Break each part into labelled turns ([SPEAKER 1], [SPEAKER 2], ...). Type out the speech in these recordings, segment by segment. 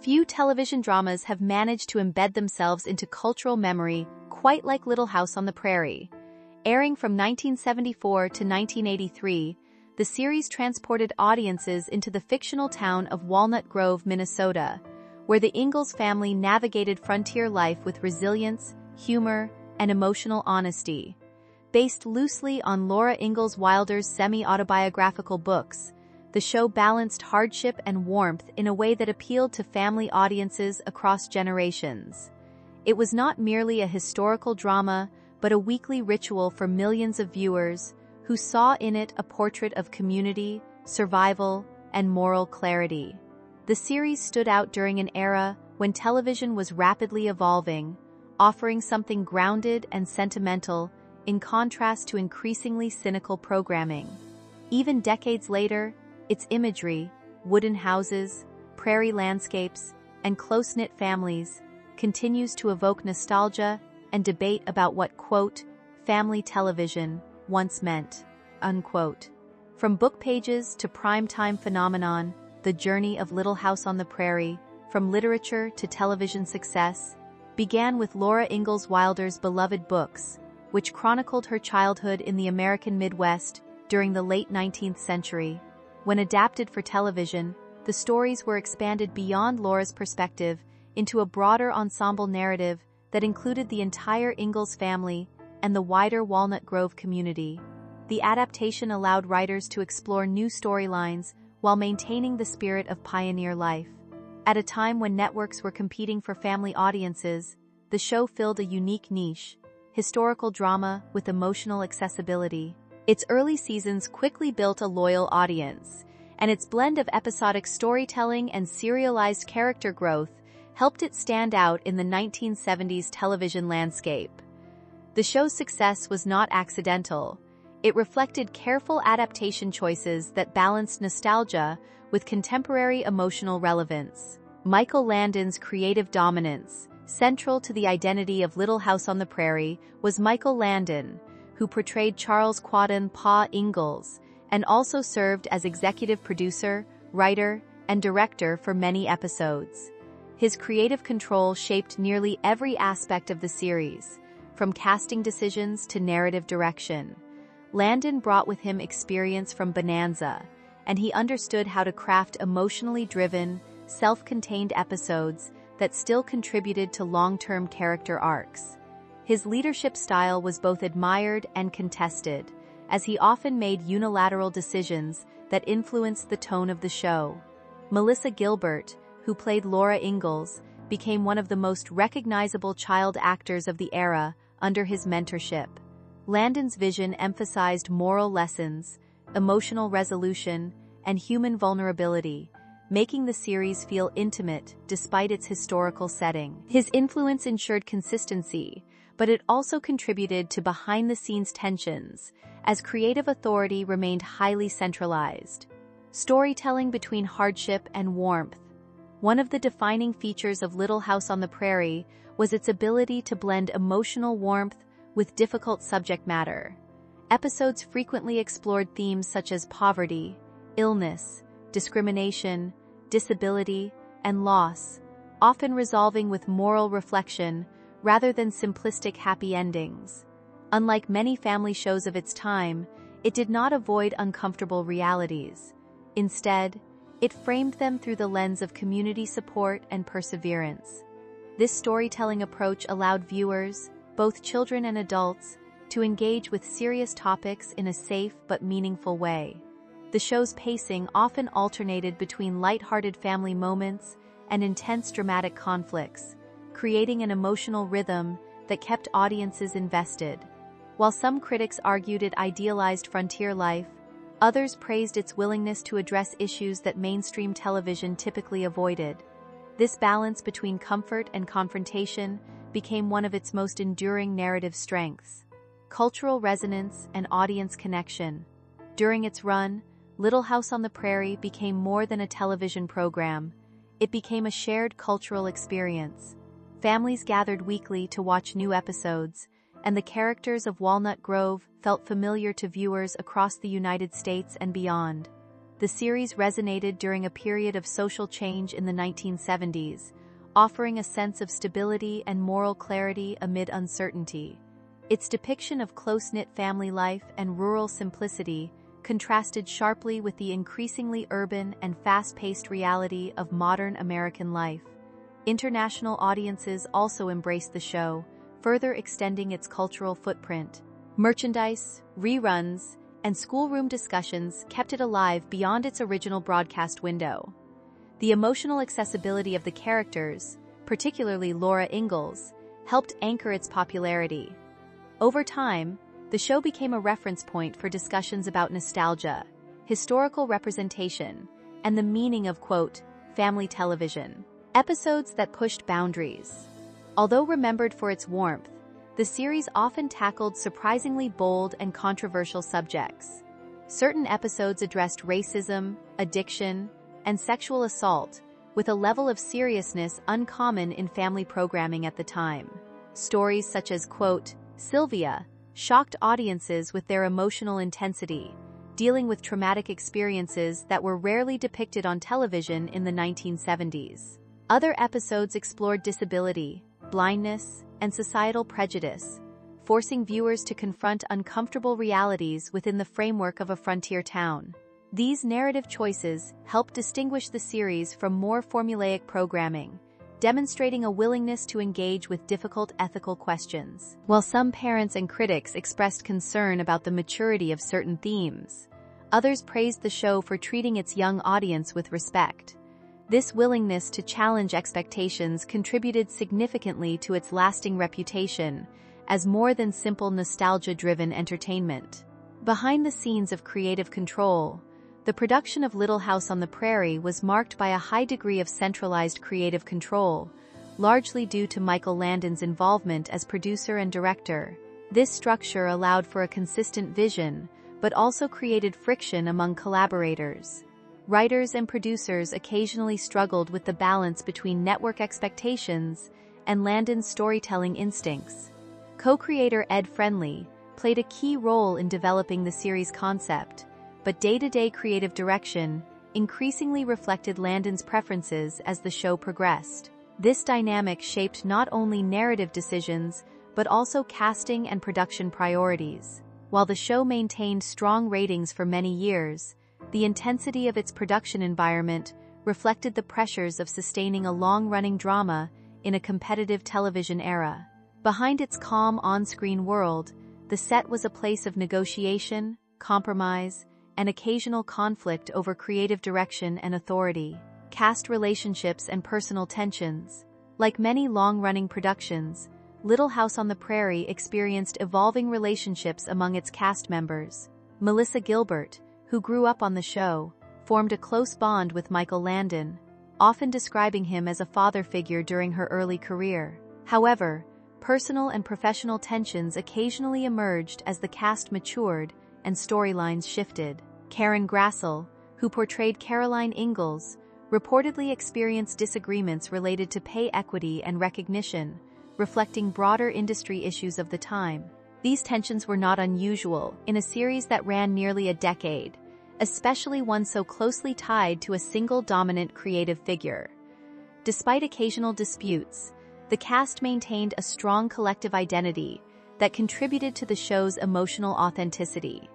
[SPEAKER 1] Few television dramas have managed to embed themselves into cultural memory quite like Little House on the Prairie. Airing from 1974 to 1983, the series transported audiences into the fictional town of Walnut Grove, Minnesota, where the Ingalls family navigated frontier life with resilience, humor, and emotional honesty. Based loosely on Laura Ingalls Wilder's semi-autobiographical books, the show balanced hardship and warmth in a way that appealed to family audiences across generations. It was not merely a historical drama, but a weekly ritual for millions of viewers who saw in it a portrait of community, survival, and moral clarity. The series stood out during an era when television was rapidly evolving, offering something grounded and sentimental in contrast to increasingly cynical programming. Even decades later, its imagery, wooden houses, prairie landscapes, and close-knit families, continues to evoke nostalgia and debate about what, quote, family television once meant, unquote. From book pages to primetime phenomenon, the journey of Little House on the Prairie, from literature to television success, began with Laura Ingalls Wilder's beloved books, which chronicled her childhood in the American Midwest during the late 19th century. When adapted for television, the stories were expanded beyond Laura's perspective into a broader ensemble narrative that included the entire Ingalls family and the wider Walnut Grove community. The adaptation allowed writers to explore new storylines while maintaining the spirit of pioneer life. At a time when networks were competing for family audiences, the show filled a unique niche: historical drama with emotional accessibility. Its early seasons quickly built a loyal audience, and its blend of episodic storytelling and serialized character growth helped it stand out in the 1970s television landscape. The show's success was not accidental. It reflected careful adaptation choices that balanced nostalgia with contemporary emotional relevance. Michael Landon's creative dominance, central to the identity of Little House on the Prairie, was Michael Landon, who portrayed Charles Quadden Pa Ingalls, and also served as executive producer, writer, and director for many episodes. His creative control shaped nearly every aspect of the series, from casting decisions to narrative direction. Landon brought with him experience from Bonanza, and he understood how to craft emotionally driven, self-contained episodes that still contributed to long-term character arcs. His leadership style was both admired and contested, as he often made unilateral decisions that influenced the tone of the show. Melissa Gilbert, who played Laura Ingalls, became one of the most recognizable child actors of the era under his mentorship. Landon's vision emphasized moral lessons, emotional resolution, and human vulnerability, making the series feel intimate despite its historical setting. His influence ensured consistency, but it also contributed to behind-the-scenes tensions, as creative authority remained highly centralized. Storytelling between hardship and warmth. One of the defining features of Little House on the Prairie was its ability to blend emotional warmth with difficult subject matter. Episodes frequently explored themes such as poverty, illness, discrimination, disability, and loss, often resolving with moral reflection rather than simplistic happy endings. Unlike many family shows of its time, it did not avoid uncomfortable realities. Instead, it framed them through the lens of community support and perseverance. This storytelling approach allowed viewers, both children and adults, to engage with serious topics in a safe but meaningful way. The show's pacing often alternated between light-hearted family moments and intense dramatic conflicts, creating an emotional rhythm that kept audiences invested. While some critics argued it idealized frontier life, others praised its willingness to address issues that mainstream television typically avoided. This balance between comfort and confrontation became one of its most enduring narrative strengths. Cultural resonance and audience connection. During its run, Little House on the Prairie became more than a television program. It became a shared cultural experience. Families gathered weekly to watch new episodes, and the characters of Walnut Grove felt familiar to viewers across the United States and beyond. the series resonated during a period of social change in the 1970s, offering a sense of stability and moral clarity amid uncertainty. Its depiction of close-knit family life and rural simplicity contrasted sharply with the increasingly urban and fast-paced reality of modern American life. International audiences also embraced the show, further extending its cultural footprint. Merchandise, reruns, and schoolroom discussions kept it alive beyond its original broadcast window. The emotional accessibility of the characters, particularly Laura Ingalls, helped anchor its popularity. Over time, the show became a reference point for discussions about nostalgia, historical representation, and the meaning of, quote, family television. Episodes that pushed boundaries. Although remembered for its warmth, the series often tackled surprisingly bold and controversial subjects. Certain episodes addressed racism, addiction, and sexual assault, with a level of seriousness uncommon in family programming at the time. Stories such as, quote, Sylvia, shocked audiences with their emotional intensity, dealing with traumatic experiences that were rarely depicted on television in the 1970s. Other episodes explored disability, blindness, and societal prejudice, forcing viewers to confront uncomfortable realities within the framework of a frontier town. These narrative choices help distinguish the series from more formulaic programming, demonstrating a willingness to engage with difficult ethical questions. While some parents and critics expressed concern about the maturity of certain themes, others praised the show for treating its young audience with respect. This willingness to challenge expectations contributed significantly to its lasting reputation as more than simple nostalgia-driven entertainment. Behind the scenes of creative control, the production of Little House on the Prairie was marked by a high degree of centralized creative control, largely due to Michael Landon's involvement as producer and director. This structure allowed for a consistent vision, but also created friction among collaborators. Writers and producers occasionally struggled with the balance between network expectations and Landon's storytelling instincts. Co-creator Ed Friendly played a key role in developing the series' concept, but day-to-day creative direction increasingly reflected Landon's preferences as the show progressed. This dynamic shaped not only narrative decisions, but also casting and production priorities. While the show maintained strong ratings for many years, the intensity of its production environment reflected the pressures of sustaining a long-running drama in a competitive television era. Behind its calm on-screen world, the set was a place of negotiation, compromise, and occasional conflict over creative direction and authority. Cast relationships and personal tensions. Like many long-running productions, Little House on the Prairie experienced evolving relationships among its cast members. Melissa Gilbert, who grew up on the show, formed a close bond with Michael Landon, often describing him as a father figure during her early career. However, personal and professional tensions occasionally emerged as the cast matured and storylines shifted. Karen Grassel, who portrayed Caroline Ingalls, reportedly experienced disagreements related to pay equity and recognition, reflecting broader industry issues of the time. These tensions were not unusual in a series that ran nearly a decade, especially one so closely tied to a single dominant creative figure. Despite occasional disputes, the cast maintained a strong collective identity that contributed to the show's emotional authenticity.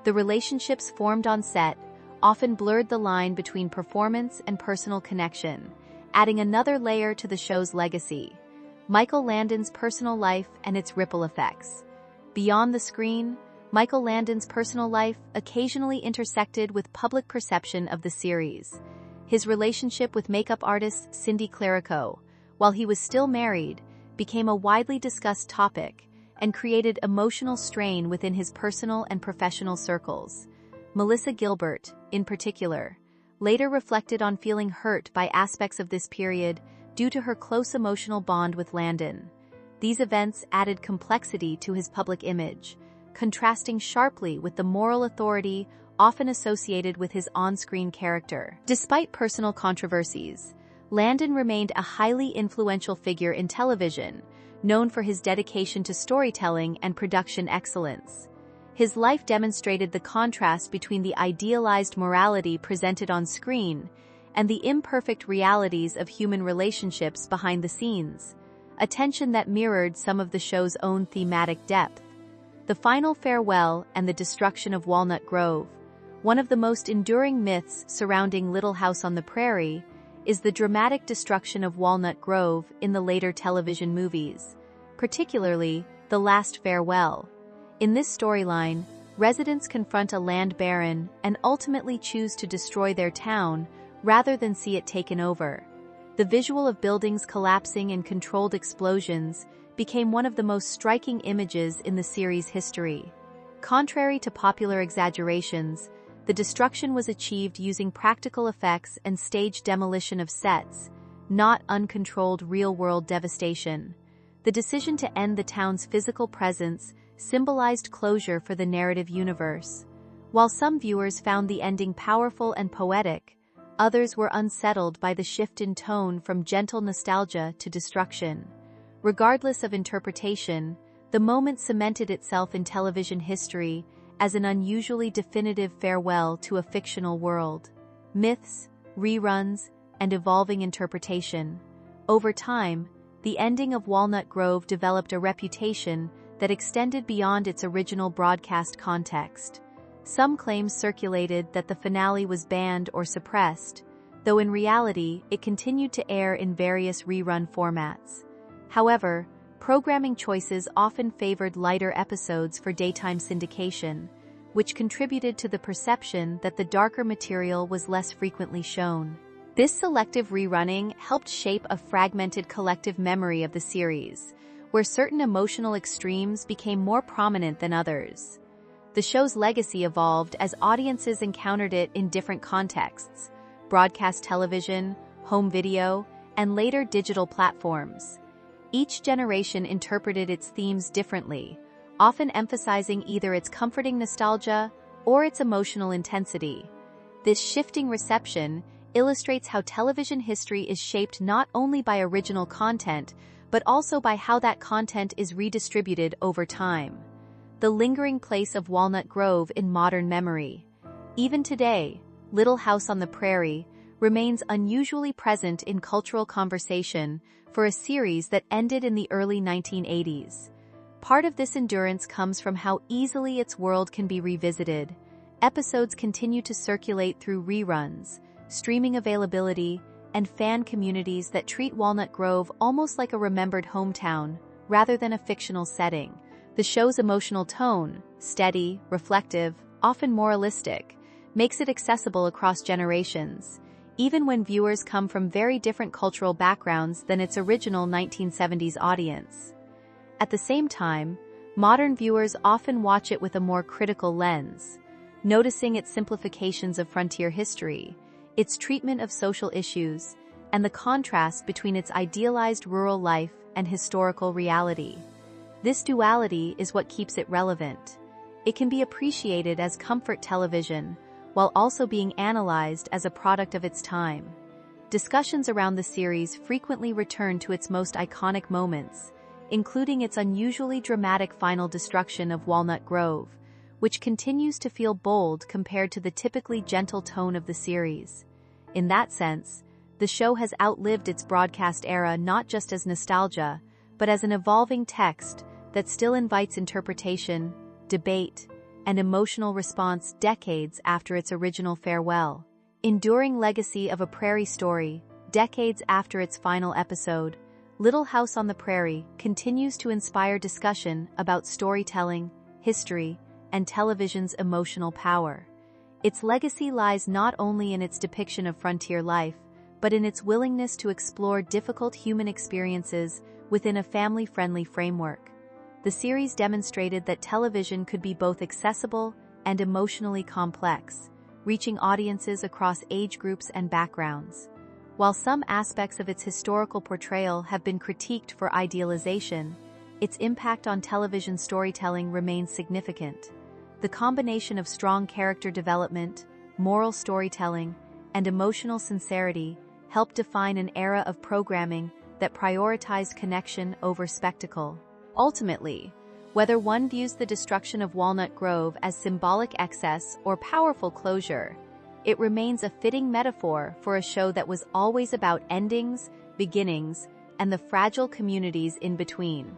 [SPEAKER 1] The relationships formed on set often blurred the line between performance and personal connection, adding another layer to the show's legacy. Michael Landon's personal life and its ripple effects. Beyond the screen, Michael Landon's personal life occasionally intersected with public perception of the series. His relationship with makeup artist Cindy Clerico, while he was still married, became a widely discussed topic and created emotional strain within his personal and professional circles. Melissa Gilbert, in particular, later reflected on feeling hurt by aspects of this period due to her close emotional bond with Landon. These events added complexity to his public image, contrasting sharply with the moral authority often associated with his on-screen character. Despite personal controversies, Landon remained a highly influential figure in television, known for his dedication to storytelling and production excellence. His life demonstrated the contrast between the idealized morality presented on screen and the imperfect realities of human relationships behind the scenes, a tension that mirrored some of the show's own thematic depth. The final farewell and the destruction of Walnut Grove, one of the most enduring myths surrounding Little House on the Prairie, is the dramatic destruction of Walnut Grove in the later television movies, particularly The Last Farewell. In this storyline, residents confront a land baron and ultimately choose to destroy their town rather than see it taken over. The visual of buildings collapsing and controlled explosions became one of the most striking images in the series' history. Contrary to popular exaggerations, the destruction was achieved using practical effects and staged demolition of sets, not uncontrolled real-world devastation. The decision to end the town's physical presence symbolized closure for the narrative universe. While some viewers found the ending powerful and poetic, others were unsettled by the shift in tone from gentle nostalgia to destruction. Regardless of interpretation, the moment cemented itself in television history as an unusually definitive farewell to a fictional world. Myths, reruns, and evolving interpretation. Over time, the ending of Walnut Grove developed a reputation that extended beyond its original broadcast context. Some claims circulated that the finale was banned or suppressed, though in reality it continued to air in various rerun formats. However, programming choices often favored lighter episodes for daytime syndication, which contributed to the perception that the darker material was less frequently shown. This selective rerunning helped shape a fragmented collective memory of the series, where certain emotional extremes became more prominent than others. The show's legacy evolved as audiences encountered it in different contexts: broadcast television, home video, and later digital platforms. Each generation interpreted its themes differently, often emphasizing either its comforting nostalgia or its emotional intensity. This shifting reception illustrates how television history is shaped not only by original content, but also by how that content is redistributed over time. The lingering place of Walnut Grove in modern memory. Even today, Little House on the Prairie remains unusually present in cultural conversation for a series that ended in the early 1980s. Part of this endurance comes from how easily its world can be revisited. Episodes continue to circulate through reruns, streaming availability, and fan communities that treat Walnut Grove almost like a remembered hometown, rather than a fictional setting. The show's emotional tone, steady, reflective, often moralistic, makes it accessible across generations, even when viewers come from very different cultural backgrounds than its original 1970s audience. At the same time, modern viewers often watch it with a more critical lens, noticing its simplifications of frontier history, its treatment of social issues, and the contrast between its idealized rural life and historical reality. This duality is what keeps it relevant. It can be appreciated as comfort television, while also being analyzed as a product of its time. Discussions around the series frequently return to its most iconic moments, including its unusually dramatic final destruction of Walnut Grove, which continues to feel bold compared to the typically gentle tone of the series. In that sense, the show has outlived its broadcast era not just as nostalgia, but as an evolving text that still invites interpretation, debate, and emotional response decades after its original farewell. Enduring legacy of a prairie story, decades after its final episode, Little House on the Prairie continues to inspire discussion about storytelling, history, and television's emotional power. Its legacy lies not only in its depiction of frontier life, but in its willingness to explore difficult human experiences within a family-friendly framework. The series demonstrated that television could be both accessible and emotionally complex, reaching audiences across age groups and backgrounds. While some aspects of its historical portrayal have been critiqued for idealization, its impact on television storytelling remains significant. The combination of strong character development, moral storytelling, and emotional sincerity helped define an era of programming that prioritized connection over spectacle. Ultimately, Whether one views the destruction of Walnut Grove as symbolic excess or powerful closure, it remains a fitting metaphor for a show that was always about endings, beginnings, and the fragile communities in between.